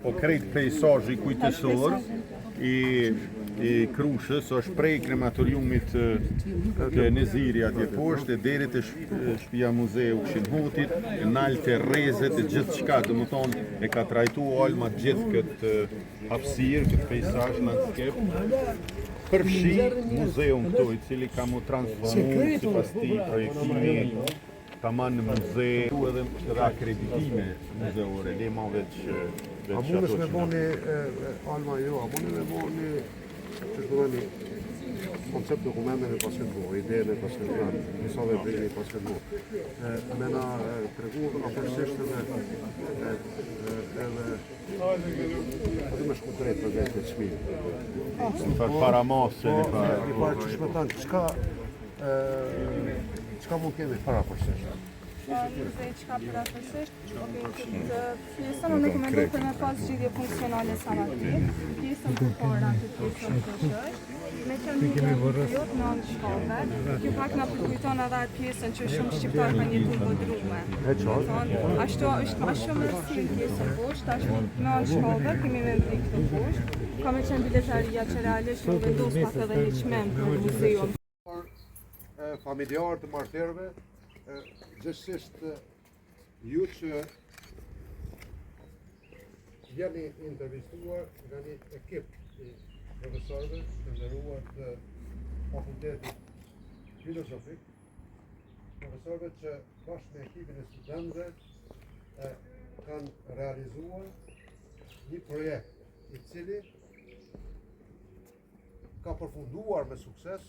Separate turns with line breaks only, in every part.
Po krejt pejsazhi kujtësor i Krushës është prej krematoriumit të Neziri atje poshtë deri te shtëpia muzeu Këshillhotit, nalte rrezet e gjithçka, domethënë e ka trajtuar Alma gjithë këtë hapësirë, këtë peizazh landskep. Përfshi muzeun këtu, i cili ka mu transformu sipas ti projektimi taman në muze, edhe akreditime muzeore, le ma veç
A mundesh me boni Alma jo, a mundi me boni që shkëdojni koncept dokumente me pasketbol, ide me pasketbol, njësa veprimi pasketbol. Me na tregu afërsisht edhe edhe me shku drejt për vetë të çmimit.
Për paramasë,
I parë që shmetan, çka mund kemi parafërsisht?
Muzej çka parafërsisht, pjesën unë rekomendoj për me pas zgjidhje funksionale sanatik, pjesën për para të pjesën përshësh, me qenë një jot në anë shkallëve, kjo pak na përkujton edhe atë pjesën që shumë shqiptarë kanë jetuar bodrume. Ashtu është më shumë rëndësi pjesën poshtë, ashtu në anë shkallëve kemi me mbri këtë poshtë, ka me qenë biletaria që realisht nuk vendos pak edhe një çmend për muzeun.
Familjar të martërve, gjithësisht ju që jeni intervistuar nga një ekip i profesorëve të nderuar të fakultetit filozofik, profesorëve që bashkë me ekipin e studentëve kanë realizuar një projekt i cili ka përfunduar me sukses.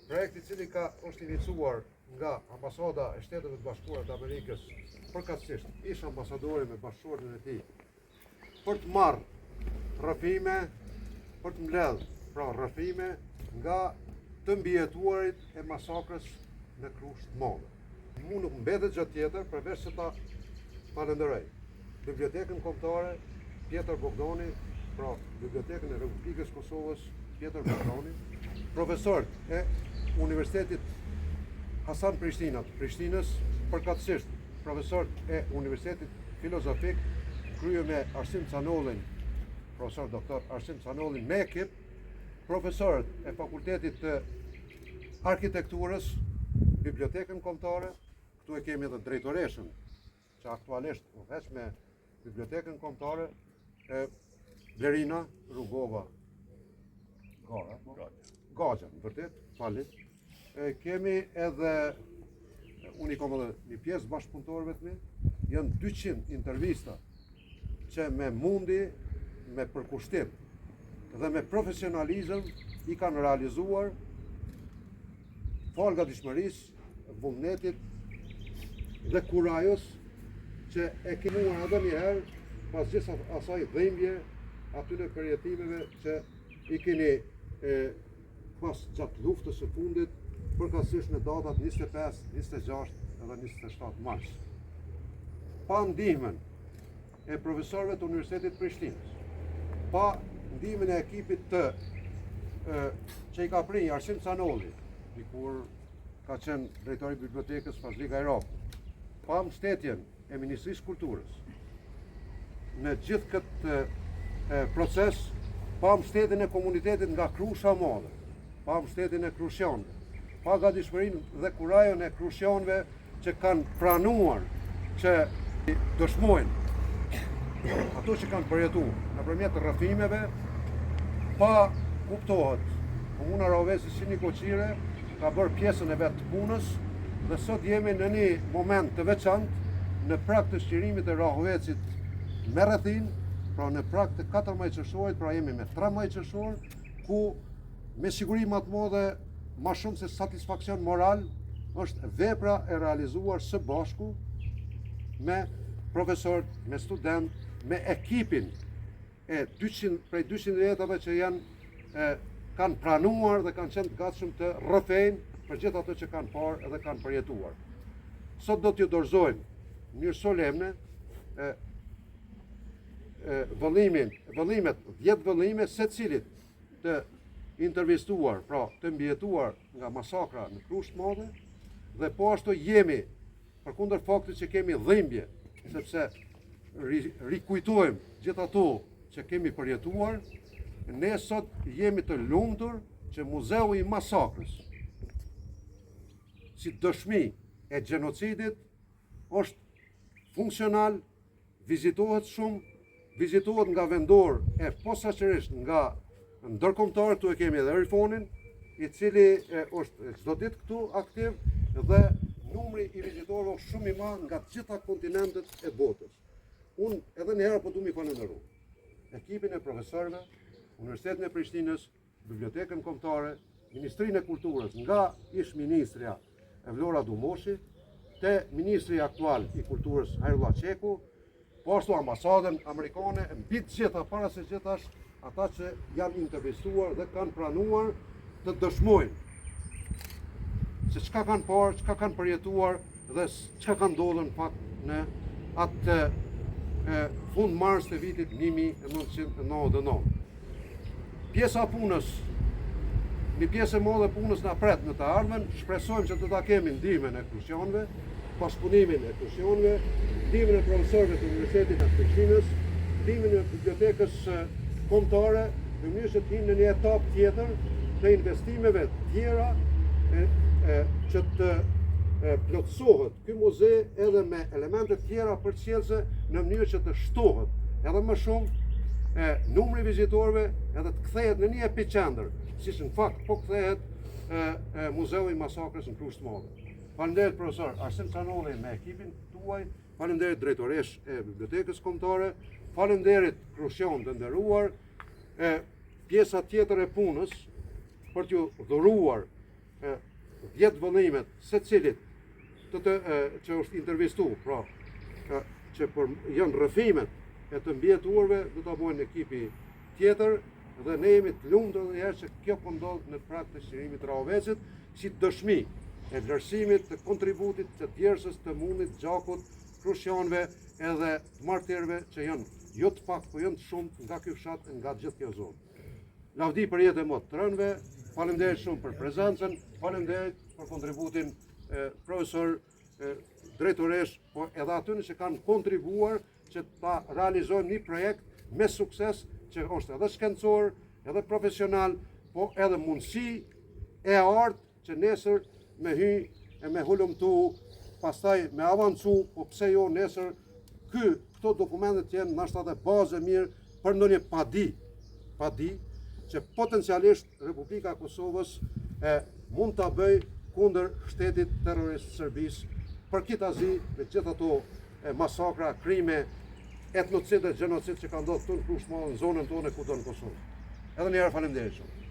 Projekti i cili është iniciuar nga Ambasada e Shteteve të Bashkuara të Amerikës, përkatësisht ish ambasadori me bashkëshorten e tij, për të marrë rrëfime, për të mbledhë rrëfime nga të mbijetuarit e masakrës në Krushë të Madhe. Mu nuk mbetet gjë tjetër përveç se ta falenderoj Bibliotekën Kombëtare Pjetër Bogdani, pra Bibliotekën e Republikës Kosovës Pjetër Bogdani, profesorët e Universitetit Hasan Prishtinat, Prishtinës, përkatësisht profesorët e Universitetit Filozofik, krye me Arsim Canollin, profesor doktor Arsim Canollin me ekip, profesorët e Fakultetit të Arkitekturës, Bibliotekën Kombëtare, këtu e kemi edhe drejtoreshën, që aktualisht veç me Bibliotekën Kombëtare, Blerina Rugova Gaxha, në vërtet, falit. Kemi edhe, unë i kom edhe një pjesë bashkëpunëtorëve të mi, janë 200 intervista që me mundi, me përkushtim dhe me profesionalizëm i kanë realizuar falë gatishmërisë, vullnetit dhe kurajos që e kemuar edhe njëherë pas gjithë asaj dhimbje atyre përjetimeve që i keni pas gjatë luftës së fundit, përkatësisht në datat 25, 26 edhe 27 mars. Pa ndihmën e profesorëve të Universitetit Prishtinës, pa ndihmën e ekipit që i ka prinjë Arsim Canolli, dikur ka qenë drejtori i bibliotekës Fazli Gajrop, pa mbështetjen e Ministrisë Kulturës në gjithë këtë proces, pa mbështetjen e komunitetit nga Krusha e Madhe, pa mbështetjen e krushanëve, pa gatishmërinë dhe kurajon e krushanëve që kanë pranuar që dëshmojnë ato që kanë përjetuar nëpërmjet rrëfimeve, pa kuptohet. Komuna Rovesi si një koqire ka bërë pjesën e vetë të punës dhe sot jemi në një moment të veçantë në prag të shqirimit e Rahovecit me rrethin, pra në prag të 4 maj qershorit, pra jemi me 3 maj qershor, ku me siguri më të madhe, ma shumë se satisfakcion moral, është vepra e realizuar së bashku me profesorët, me student, me ekipin e 200 vjetave që kanë pranuar dhe kanë qenë të gatshëm të rrëfejnë për gjithë ato që kanë parë dhe kanë përjetuar. Sot do t'ju dorëzojmë në mënyrë solemne vëllimet, 10 vëllime secilit të intervistuar, pra të mbijetuar nga masakra në Krushë të Madhe, dhe po ashtu jemi përkundër faktit që kemi dhimbje, sepse rikujtojmë gjithë ato që kemi përjetuar, ne sot jemi të lumtur që Muzeu i Masakrës, si dëshmi e gjenocidit, është funksional, vizitohet shumë, vizitohet nga vendor e posaçërisht nga ndërkombëtar, këtu e kemi edhe Rifonin, i cili është çdo ditë këtu aktiv dhe numri i vizitorëve është shumë i madh nga të gjitha kontinentet e botës. Unë edhe një herë po du mi falenderoj ekipin e profesorëve, Universitetin e Prishtinës, Bibliotekën Kombëtare, Ministrinë e Kulturës, nga ish ministrja Vlora Dumoshi, te ministri aktual i kulturës Hajrullah Qeku, po ashtu ambasadën amerikane, mbi të gjitha para se gjithash ata që janë intervistuar dhe kanë pranuar të dëshmojnë se çka kanë parë, çka kanë përjetuar dhe çka kanë ndodhur në fakt në atë fund mars të vitit 1999. Pjesa punës, një pjesë e madhe punës na pret në të ardhmen, shpresojmë që të ta kemi ndihmën e kursionëve, pashpunimin e kursionëve, ndihmën e profesorëve të Universitetit të Prishtinës, ndihmën e Bibliotekës Kombëtare, në mënyrë që të hinë në një etapë tjetër të investimeve tjera që të plotësohet ky muze edhe me elemente tjera përcjellëse në mënyrë që të shtohet edhe më shumë numri vizitorëve edhe të kthehet në një epicentër, siç në fakt po kthehet Muzeu i Masakrës në Krushtë të Madhe. Faleminderit profesor Arsim Canolli me ekipin tuaj, faleminderit drejtoresh e Bibliotekës Kombëtare, faleminderit krusion të nderuar, pjesa tjetër e punës për t'ju dhuruar 10 vëllimet secilit që është intervistu, pra që janë rrëfimet e të mbjetuarve do ta bëjnë ekipi tjetër dhe ne jemi të lumtur edhe herë që kjo po ndodh në prag të shërimit të Rahovecit si dëshmi e vlerësimit të kontributit të djersës të mundit gjakut, krushjanëve edhe martirëve që janë jo të pak, po janë të shumë nga ky fshat e nga gjithë kjo zonë. Lavdi për jetë e më të rënëve, faleminderit shumë për prezencën, faleminderit për kontributin profesor drejtoresh, po edhe atyre që kanë kontribuar që ta realizojmë një projekt me sukses që është edhe shkencor, edhe profesional, po edhe mundësi e artë që nesër me hy e me hulumtu, pastaj me avancu, po pse jo nesër këto dokumentet jenë nashta dhe bazë e mirë për ndonjë padi që potencialisht Republika e Kosovës mund ta bëj kundër shtetit terrorist Serbisë, përkitazi me gjithë ato masakra, krime, etnocid dhe gjenocid që ka ndodhur këtu në Krushtë të Madhe, në zonën tonë e kudo në Kosovë. Edhe një herë faleminderit shumë.